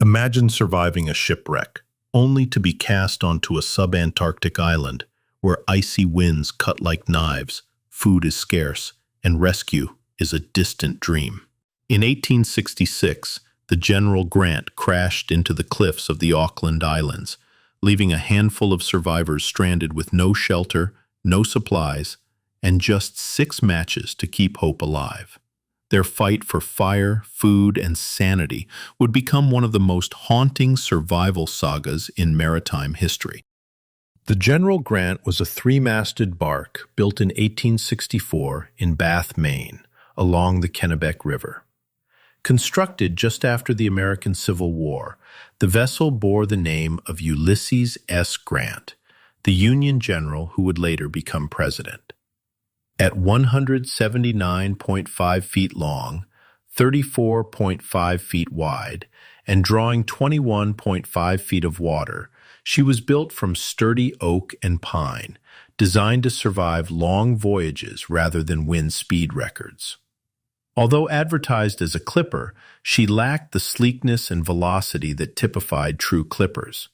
Imagine surviving a shipwreck, only to be cast onto a subantarctic island where icy winds cut like knives, food is scarce, and rescue is a distant dream. In 1866, the General Grant crashed into the cliffs of the Auckland Islands, leaving a handful of survivors stranded with no shelter, no supplies, and just 6 matches to keep hope alive. Their fight for fire, food, and sanity would become one of the most haunting survival sagas in maritime history. The General Grant was a 3-masted bark built in 1864 in Bath, Maine, along the Kennebec River. Constructed just after the American Civil War, the vessel bore the name of Ulysses S. Grant, the Union general who would later become president. At 179.5 feet long, 34.5 feet wide, and drawing 21.5 feet of water, she was built from sturdy oak and pine, designed to survive long voyages rather than win speed records. Although advertised as a clipper, she lacked the sleekness and velocity that typified true clippers.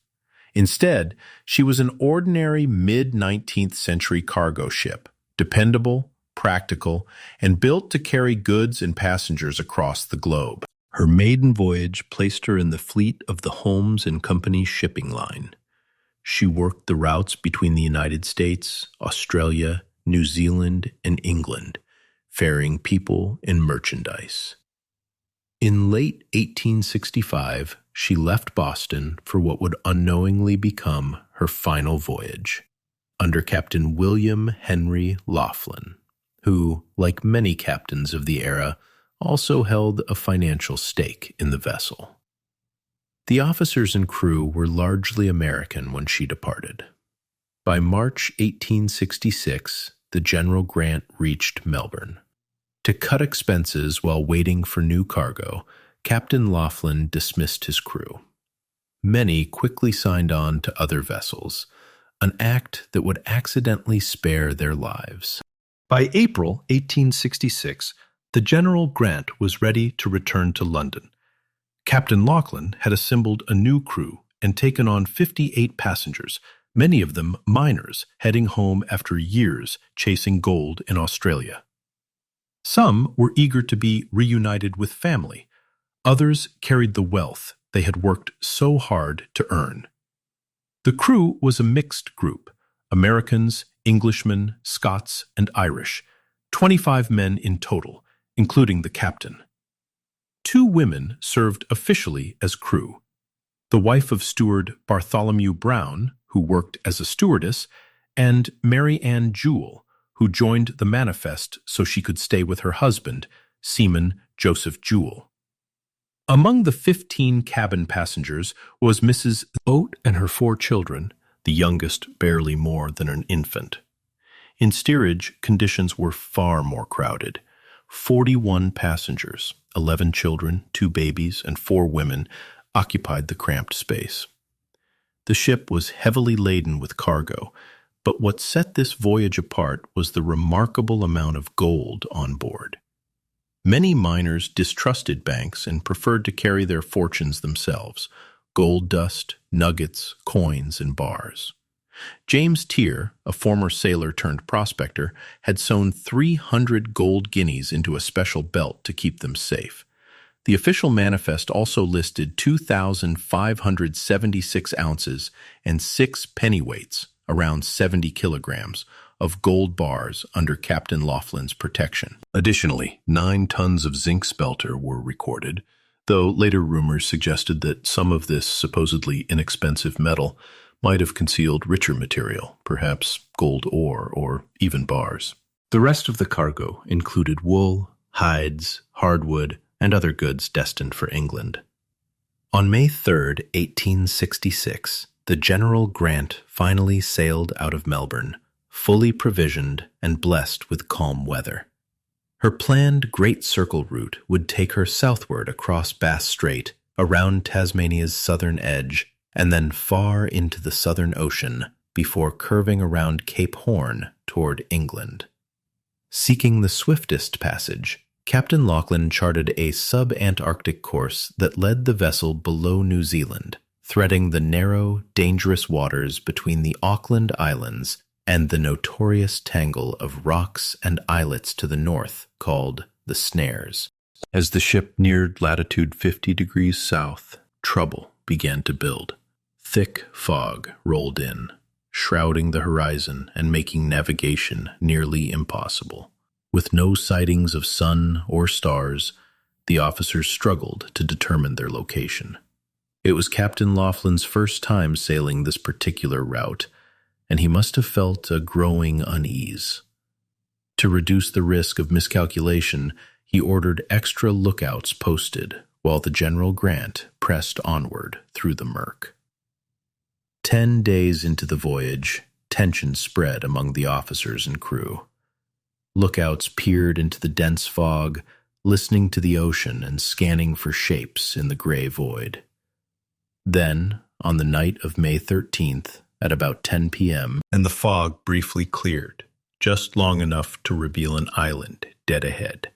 Instead, she was an ordinary mid-19th century cargo ship, dependable, practical, and built to carry goods and passengers across the globe. Her maiden voyage placed her in the fleet of the Holmes and Company shipping line. She worked the routes between the United States, Australia, New Zealand, and England, ferrying people and merchandise. In late 1865, she left Boston for what would unknowingly become her final voyage, under Captain William Henry Laughlin, who, like many captains of the era, also held a financial stake in the vessel. The officers and crew were largely American when she departed. By March 1866, the General Grant reached Melbourne. To cut expenses while waiting for new cargo, Captain Laughlin dismissed his crew. Many quickly signed on to other vessels, an act that would accidentally spare their lives. By April 1866, the General Grant was ready to return to London. Captain Laughlin had assembled a new crew and taken on 58 passengers, many of them miners heading home after years chasing gold in Australia. Some were eager to be reunited with family. Others carried the wealth they had worked so hard to earn. The crew was a mixed group: Americans, Englishmen, Scots, and Irish, 25 men in total, including the captain. 2 women served officially as crew: the wife of steward Bartholomew Brown, who worked as a stewardess, and Mary Ann Jewell, who joined the Manifest so she could stay with her husband, Seaman Joseph Jewell. Among the 15 cabin passengers was Mrs. Oat and her 4 children, the youngest barely more than an infant. In steerage, conditions were far more crowded. 41 passengers, 11 children, 2 babies, and 4 women occupied the cramped space. The ship was heavily laden with cargo, but what set this voyage apart was the remarkable amount of gold on board. Many miners distrusted banks and preferred to carry their fortunes themselves: gold dust, nuggets, coins, and bars. James Tier, a former sailor turned prospector, had sewn 300 gold guineas into a special belt to keep them safe. The official manifest also listed 2,576 ounces and 6 pennyweights, around 70 kilograms, of gold bars under Captain Laughlin's protection. Additionally, 9 tons of zinc spelter were recorded, though later rumors suggested that some of this supposedly inexpensive metal might have concealed richer material, perhaps gold ore or even bars. The rest of the cargo included wool, hides, hardwood, and other goods destined for England. On May 3, 1866, the General Grant finally sailed out of Melbourne, fully provisioned and blessed with calm weather. Her planned Great Circle route would take her southward across Bass Strait, around Tasmania's southern edge, and then far into the Southern Ocean before curving around Cape Horn toward England. Seeking the swiftest passage, Captain Lachlan charted a sub-Antarctic course that led the vessel below New Zealand, threading the narrow, dangerous waters between the Auckland Islands and the notorious tangle of rocks and islets to the north called the Snares. As the ship neared latitude 50 degrees south, trouble began to build. Thick fog rolled in, shrouding the horizon and making navigation nearly impossible. With no sightings of sun or stars, the officers struggled to determine their location. It was Captain Laughlin's first time sailing this particular route, and he must have felt a growing unease. To reduce the risk of miscalculation, he ordered extra lookouts posted while the General Grant pressed onward through the murk. 10 days into the voyage, tension spread among the officers and crew. Lookouts peered into the dense fog, listening to the ocean and scanning for shapes in the gray void. Then, on the night of May 13th, at about 10 p.m., and the fog briefly cleared, just long enough to reveal an island dead ahead.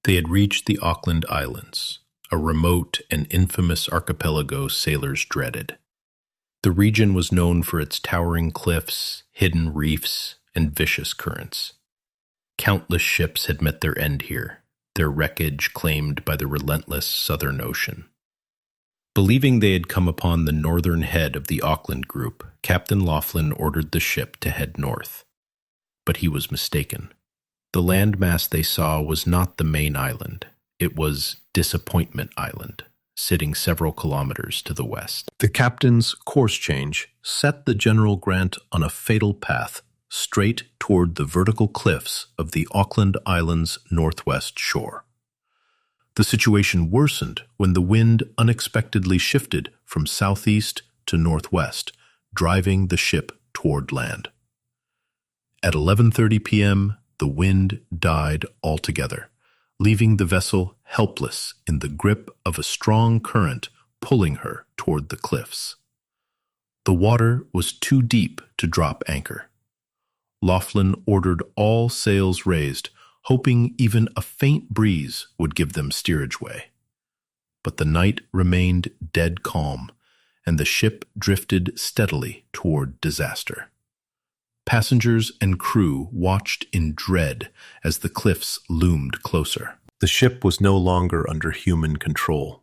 They had reached the Auckland Islands, a remote and infamous archipelago sailors dreaded. The region was known for its towering cliffs, hidden reefs, and vicious currents. Countless ships had met their end here, their wreckage claimed by the relentless Southern Ocean. Believing they had come upon the northern head of the Auckland group, Captain Laughlin ordered the ship to head north. But he was mistaken. The landmass they saw was not the main island. It was Disappointment Island, sitting several kilometers to the west. The captain's course change set the General Grant on a fatal path straight toward the vertical cliffs of the Auckland Islands' northwest shore. The situation worsened when the wind unexpectedly shifted from southeast to northwest, driving the ship toward land. At 11:30 p.m., the wind died altogether, leaving the vessel helpless in the grip of a strong current pulling her toward the cliffs. The water was too deep to drop anchor. Laughlin ordered all sails raised, hoping even a faint breeze would give them steerage way. But the night remained dead calm, and the ship drifted steadily toward disaster. Passengers and crew watched in dread as the cliffs loomed closer. The ship was no longer under human control.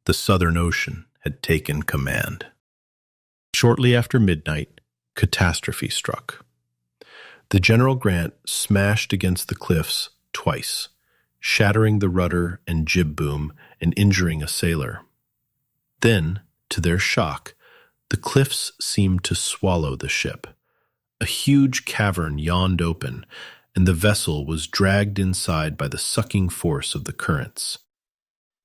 The Southern Ocean had taken command. Shortly after midnight, catastrophe struck. The General Grant smashed against the cliffs twice, shattering the rudder and jib boom and injuring a sailor. Then, to their shock, the cliffs seemed to swallow the ship. A huge cavern yawned open, and the vessel was dragged inside by the sucking force of the currents.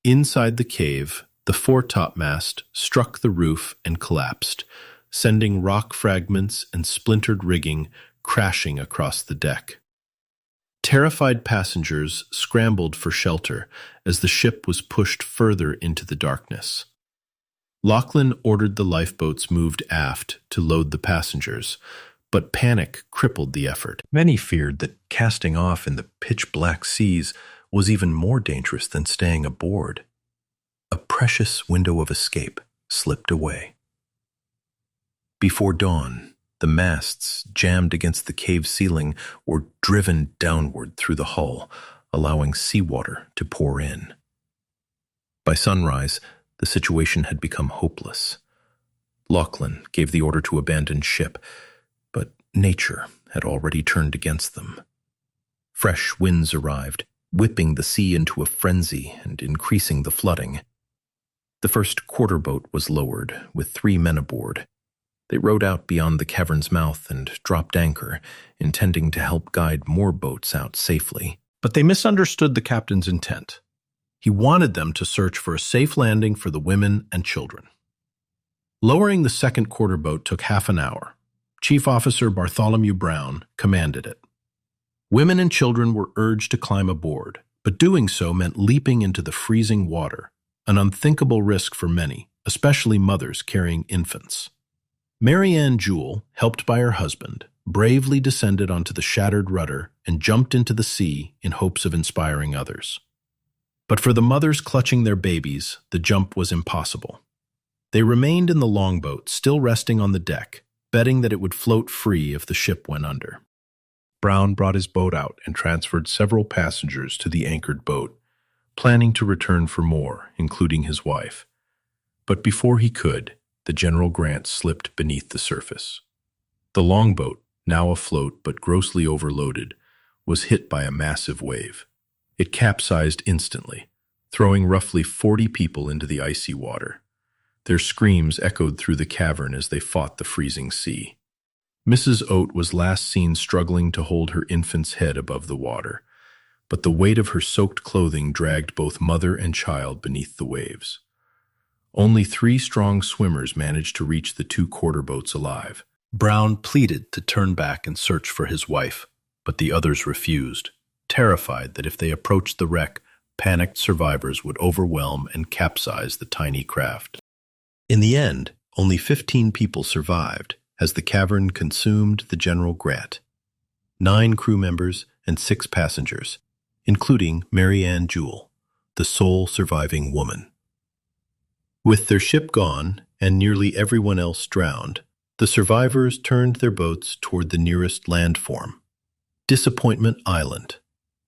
Inside the cave, the foretopmast struck the roof and collapsed, sending rock fragments and splintered rigging crashing across the deck. Terrified passengers scrambled for shelter as the ship was pushed further into the darkness. Laughlin ordered the lifeboats moved aft to load the passengers, but panic crippled the effort. Many feared that casting off in the pitch-black seas was even more dangerous than staying aboard. A precious window of escape slipped away. Before dawn, the masts, jammed against the cave ceiling, were driven downward through the hull, allowing seawater to pour in. By sunrise, the situation had become hopeless. Laughlin gave the order to abandon ship, but nature had already turned against them. Fresh winds arrived, whipping the sea into a frenzy and increasing the flooding. The first quarter boat was lowered, with 3 men aboard. They rowed out beyond the cavern's mouth and dropped anchor, intending to help guide more boats out safely. But they misunderstood the captain's intent. He wanted them to search for a safe landing for the women and children. Lowering the second quarter boat took half an hour. Chief Officer Bartholomew Brown commanded it. Women and children were urged to climb aboard, but doing so meant leaping into the freezing water, an unthinkable risk for many, especially mothers carrying infants. Mary Ann Jewell, helped by her husband, bravely descended onto the shattered rudder and jumped into the sea in hopes of inspiring others. But for the mothers clutching their babies, the jump was impossible. They remained in the longboat, still resting on the deck, betting that it would float free if the ship went under. Brown brought his boat out and transferred several passengers to the anchored boat, planning to return for more, including his wife. But before he could, the General Grant slipped beneath the surface. The longboat, now afloat but grossly overloaded, was hit by a massive wave. It capsized instantly, throwing roughly 40 people into the icy water. Their screams echoed through the cavern as they fought the freezing sea. Mrs. Oat was last seen struggling to hold her infant's head above the water, but the weight of her soaked clothing dragged both mother and child beneath the waves. Only 3 strong swimmers managed to reach the 2 quarter boats alive. Brown pleaded to turn back and search for his wife, but the others refused, terrified that if they approached the wreck, panicked survivors would overwhelm and capsize the tiny craft. In the end, only 15 people survived as the cavern consumed the General Grant. 9 crew members and 6 passengers, including Mary Ann Jewell, the sole surviving woman. With their ship gone and nearly everyone else drowned, the survivors turned their boats toward the nearest landform, Disappointment Island,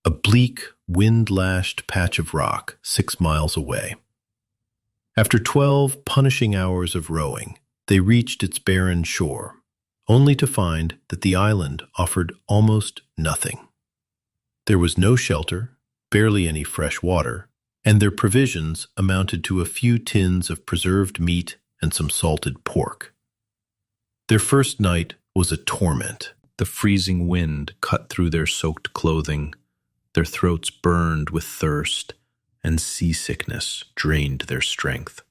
a bleak, wind-lashed patch of rock 6 miles away. After 12 punishing hours of rowing, they reached its barren shore, only to find that the island offered almost nothing. There was no shelter, barely any fresh water, and their provisions amounted to a few tins of preserved meat and some salted pork. Their first night was a torment. The freezing wind cut through their soaked clothing, their throats burned with thirst, and seasickness drained their strength.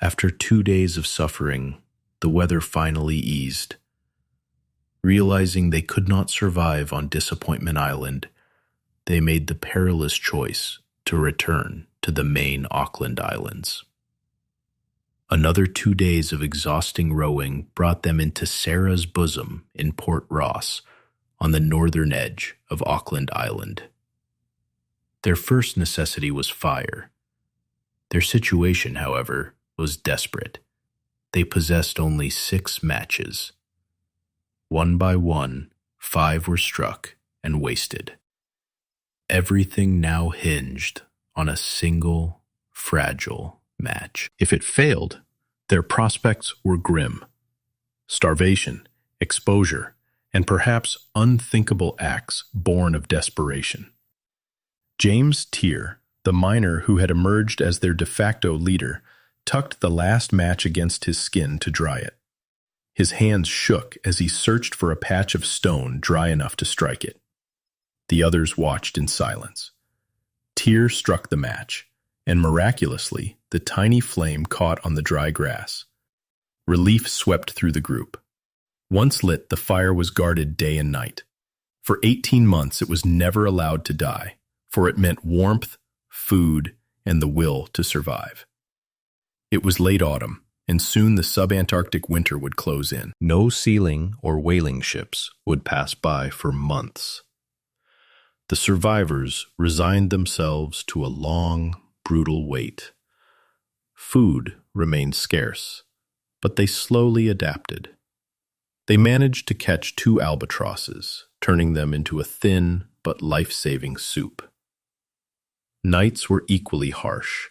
After 2 days of suffering, the weather finally eased. Realizing they could not survive on Disappointment Island, they made the perilous choice to return to the main Auckland Islands. Another 2 days of exhausting rowing brought them into Sarah's bosom in Port Ross, on the northern edge of Auckland Island. Their first necessity was fire. Their situation, however, was desperate. They possessed only 6 matches. One by one, 5 were struck and wasted. Everything now hinged on a single, fragile match. If it failed, their prospects were grim. Starvation, exposure, and perhaps unthinkable acts born of desperation. James Tier, the miner who had emerged as their de facto leader, tucked the last match against his skin to dry it. His hands shook as he searched for a patch of stone dry enough to strike it. The others watched in silence. Tier struck the match, and miraculously, the tiny flame caught on the dry grass. Relief swept through the group. Once lit, the fire was guarded day and night. For 18 months, it was never allowed to die, for it meant warmth, food, and the will to survive. It was late autumn, and soon the subantarctic winter would close in. No sealing or whaling ships would pass by for months. The survivors resigned themselves to a long, brutal wait. Food remained scarce, but they slowly adapted. They managed to catch 2 albatrosses, turning them into a thin but life-saving soup. Nights were equally harsh.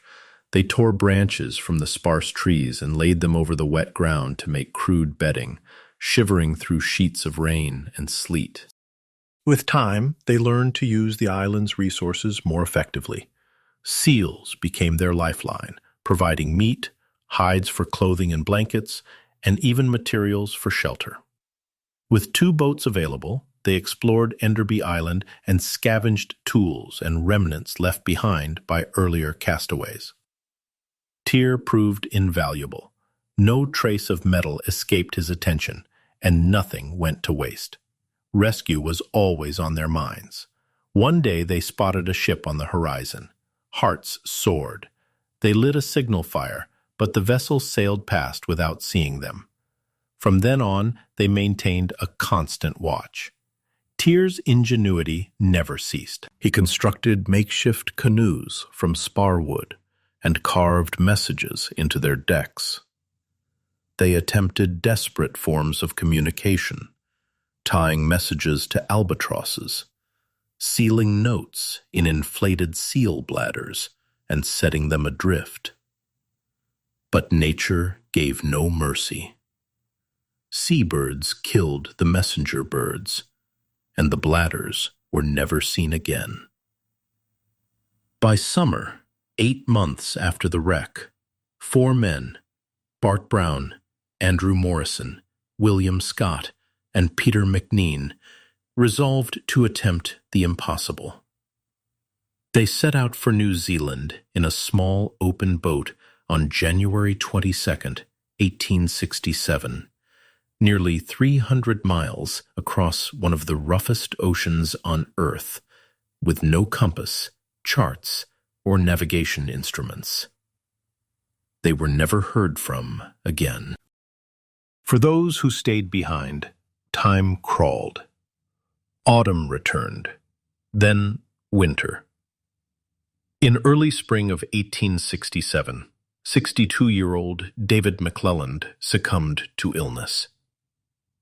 They tore branches from the sparse trees and laid them over the wet ground to make crude bedding, shivering through sheets of rain and sleet. With time, they learned to use the island's resources more effectively. Seals became their lifeline, providing meat, hides for clothing and blankets, and even materials for shelter. With 2 boats available, they explored Enderby Island and scavenged tools and remnants left behind by earlier castaways. Tier proved invaluable. No trace of metal escaped his attention, and nothing went to waste. Rescue was always on their minds. One day they spotted a ship on the horizon. Hearts soared. They lit a signal fire, but the vessel sailed past without seeing them. From then on, they maintained a constant watch. Tyr's ingenuity never ceased. He constructed makeshift canoes from spar wood and carved messages into their decks. They attempted desperate forms of communication, tying messages to albatrosses, sealing notes in inflated seal bladders, and setting them adrift. But nature gave no mercy. Seabirds killed the messenger birds, and the bladders were never seen again. By summer, 8 months after the wreck, 4 men, Bart Brown, Andrew Morrison, William Scott, and Peter McNean, resolved to attempt the impossible. They set out for New Zealand in a small open boat on January 22nd, 1867, nearly 300 miles across one of the roughest oceans on Earth, with no compass, charts, or navigation instruments. They were never heard from again. For those who stayed behind, time crawled. Autumn returned, then winter. In early spring of 1867, 62-year-old David McClelland succumbed to illness.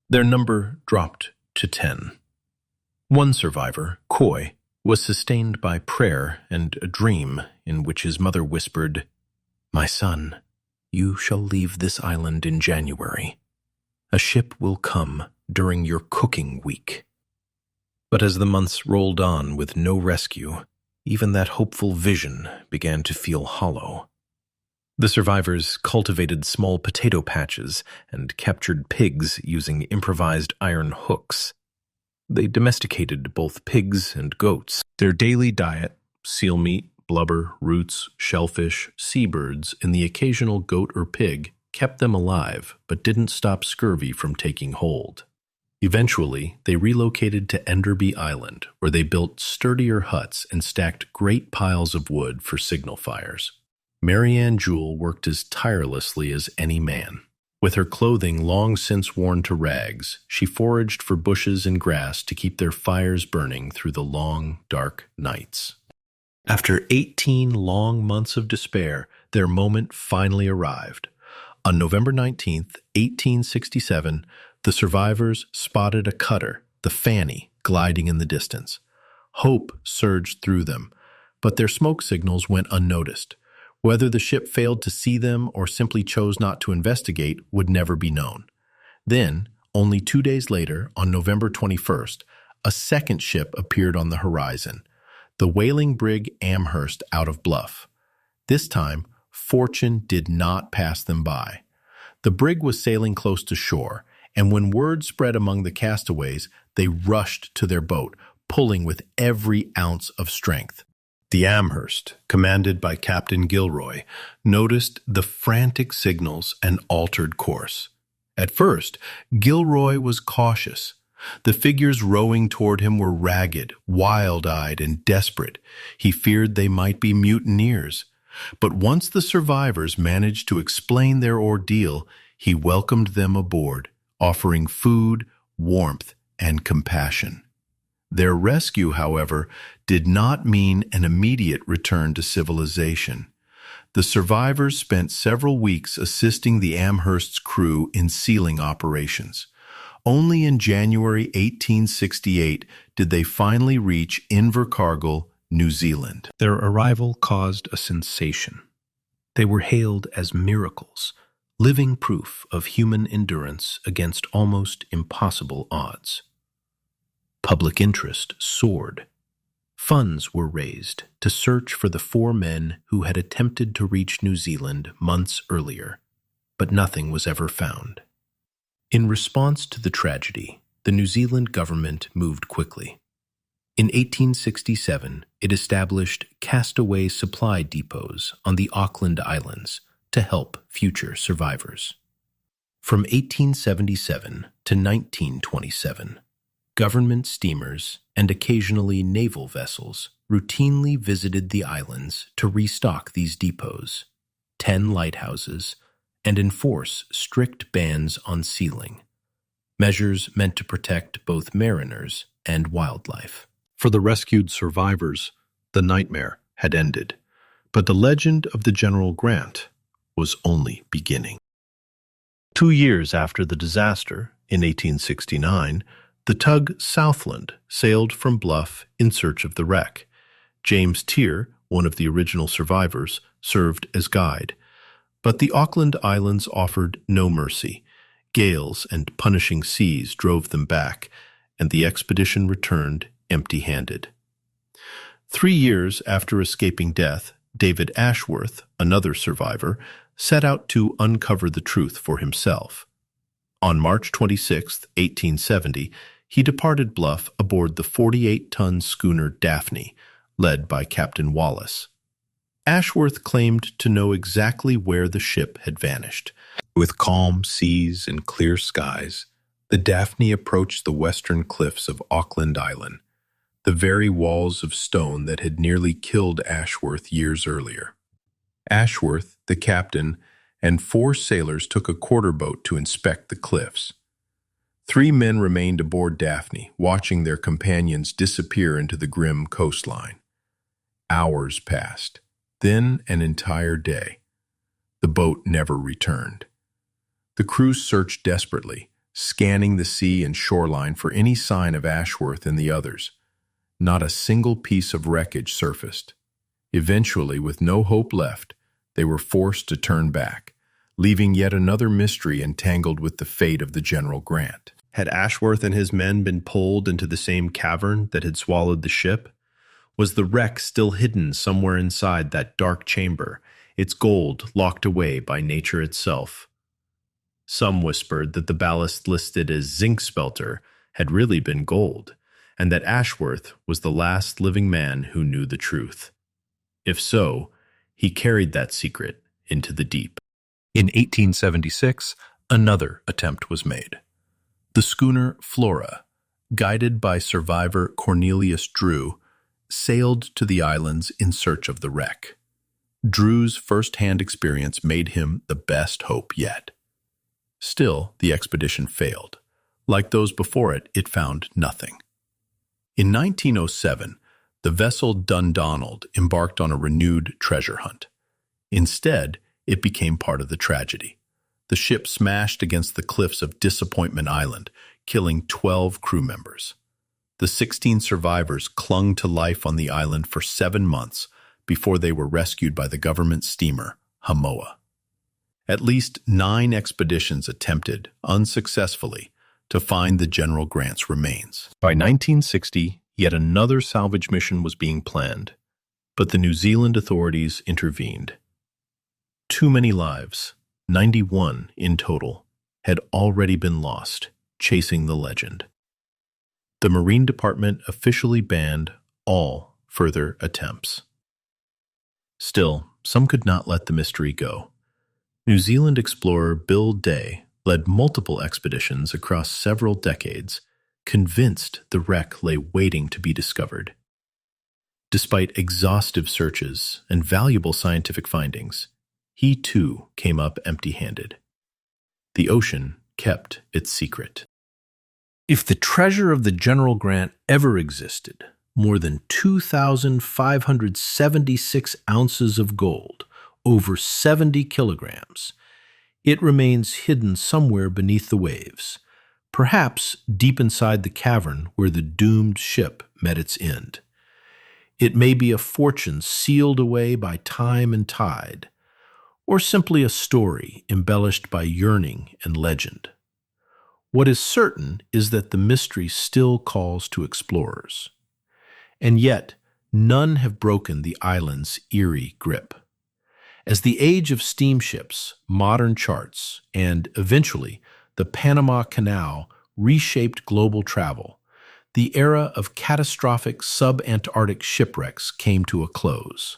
Their number dropped to 10. One survivor, Coy, was sustained by prayer and a dream in which his mother whispered, "My son, you shall leave this island in January. A ship will come during your cooking week." But as the months rolled on with no rescue, even that hopeful vision began to feel hollow. The survivors cultivated small potato patches and captured pigs using improvised iron hooks. They domesticated both pigs and goats. Their daily diet, seal meat, blubber, roots, shellfish, seabirds, and the occasional goat or pig, kept them alive but didn't stop scurvy from taking hold. Eventually, they relocated to Enderby Island, where they built sturdier huts and stacked great piles of wood for signal fires. Mary Ann Jewell worked as tirelessly as any man. With her clothing long since worn to rags, she foraged for bushes and grass to keep their fires burning through the long, dark nights. After 18 long months of despair, their moment finally arrived. On November 19th, 1867, the survivors spotted a cutter, the Fanny, gliding in the distance. Hope surged through them, but their smoke signals went unnoticed. Whether the ship failed to see them or simply chose not to investigate would never be known. Then, only 2 days later, on November 21st, a second ship appeared on the horizon, the whaling brig Amherst out of Bluff. This time, fortune did not pass them by. The brig was sailing close to shore, and when word spread among the castaways, they rushed to their boat, pulling with every ounce of strength. The Amherst, commanded by Captain Gilroy, noticed the frantic signals and altered course. At first, Gilroy was cautious. The figures rowing toward him were ragged, wild-eyed, and desperate. He feared they might be mutineers. But once the survivors managed to explain their ordeal, he welcomed them aboard, offering food, warmth, and compassion. Their rescue, however, did not mean an immediate return to civilization. The survivors spent several weeks assisting the Amherst's crew in sealing operations. Only in January 1868 did they finally reach Invercargill, New Zealand. Their arrival caused a sensation. They were hailed as miracles, living proof of human endurance against almost impossible odds. Public interest soared. Funds were raised to search for the 4 men who had attempted to reach New Zealand months earlier, but nothing was ever found. In response to the tragedy, the New Zealand government moved quickly. In 1867, it established castaway supply depots on the Auckland Islands to help future survivors. From 1877 to 1927, government steamers and occasionally naval vessels routinely visited the islands to restock these depots. 10 lighthouses and enforce strict bans on sealing, measures meant to protect both mariners and wildlife. For the rescued survivors, the nightmare had ended, but the legend of the General Grant was only beginning. 2 years after the disaster, in 1869, the tug Southland sailed from Bluff in search of the wreck. James Tier, one of the original survivors, served as guide. But the Auckland Islands offered no mercy. Gales and punishing seas drove them back, and the expedition returned empty-handed. 3 years after escaping death, David Ashworth, another survivor, set out to uncover the truth for himself. On March 26, 1870, he departed Bluff aboard the 48-ton schooner Daphne, led by Captain Wallace. Ashworth claimed to know exactly where the ship had vanished. With calm seas and clear skies, the Daphne approached the western cliffs of Auckland Island, the very walls of stone that had nearly killed Ashworth years earlier. Ashworth, the captain, and 4 sailors took a quarter boat to inspect the cliffs. 3 men remained aboard Daphne, watching their companions disappear into the grim coastline. Hours passed, then an entire day. The boat never returned. The crew searched desperately, scanning the sea and shoreline for any sign of Ashworth and the others. Not a single piece of wreckage surfaced. Eventually, with no hope left, they were forced to turn back, leaving yet another mystery entangled with the fate of the General Grant. Had Ashworth and his men been pulled into the same cavern that had swallowed the ship? Was the wreck still hidden somewhere inside that dark chamber, its gold locked away by nature itself? Some whispered that the ballast listed as zinc spelter had really been gold, and that Ashworth was the last living man who knew the truth. If so, he carried that secret into the deep. In 1876, another attempt was made. The schooner Flora, guided by survivor Cornelius Drew, sailed to the islands in search of the wreck. Drew's first-hand experience made him the best hope yet. Still, the expedition failed. Like those before it, it found nothing. In 1907, the vessel Dundonald embarked on a renewed treasure hunt. Instead, it became part of the tragedy. The ship smashed against the cliffs of Disappointment Island, killing 12 crew members. The 16 survivors clung to life on the island for 7 months before they were rescued by the government steamer Hamoa. At least 9 expeditions attempted, unsuccessfully, to find the General Grant's remains. By 1960, yet another salvage mission was being planned, but the New Zealand authorities intervened. Too many lives, 91 in total, had already been lost chasing the legend. The Marine Department officially banned all further attempts. Still, some could not let the mystery go. New Zealand explorer Bill Day led multiple expeditions across several decades, convinced the wreck lay waiting to be discovered. Despite exhaustive searches and valuable scientific findings, he too came up empty-handed. The ocean kept its secret. If the treasure of the General Grant ever existed, more than 2,576 ounces of gold, over 70 kilograms, it remains hidden somewhere beneath the waves, perhaps deep inside the cavern where the doomed ship met its end. It may be a fortune sealed away by time and tide, or simply a story embellished by yearning and legend. What is certain is that the mystery still calls to explorers. And yet, none have broken the island's eerie grip. As the age of steamships, modern charts, and eventually the Panama Canal reshaped global travel, the era of catastrophic sub-Antarctic shipwrecks came to a close.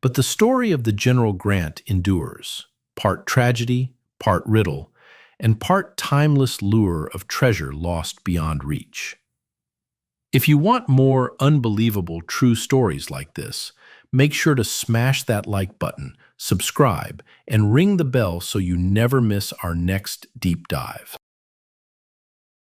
But the story of the General Grant endures, part tragedy, part riddle, and part timeless lure of treasure lost beyond reach. If you want more unbelievable true stories like this, Make sure to smash that like button, subscribe, and ring the bell so you never miss our next deep dive.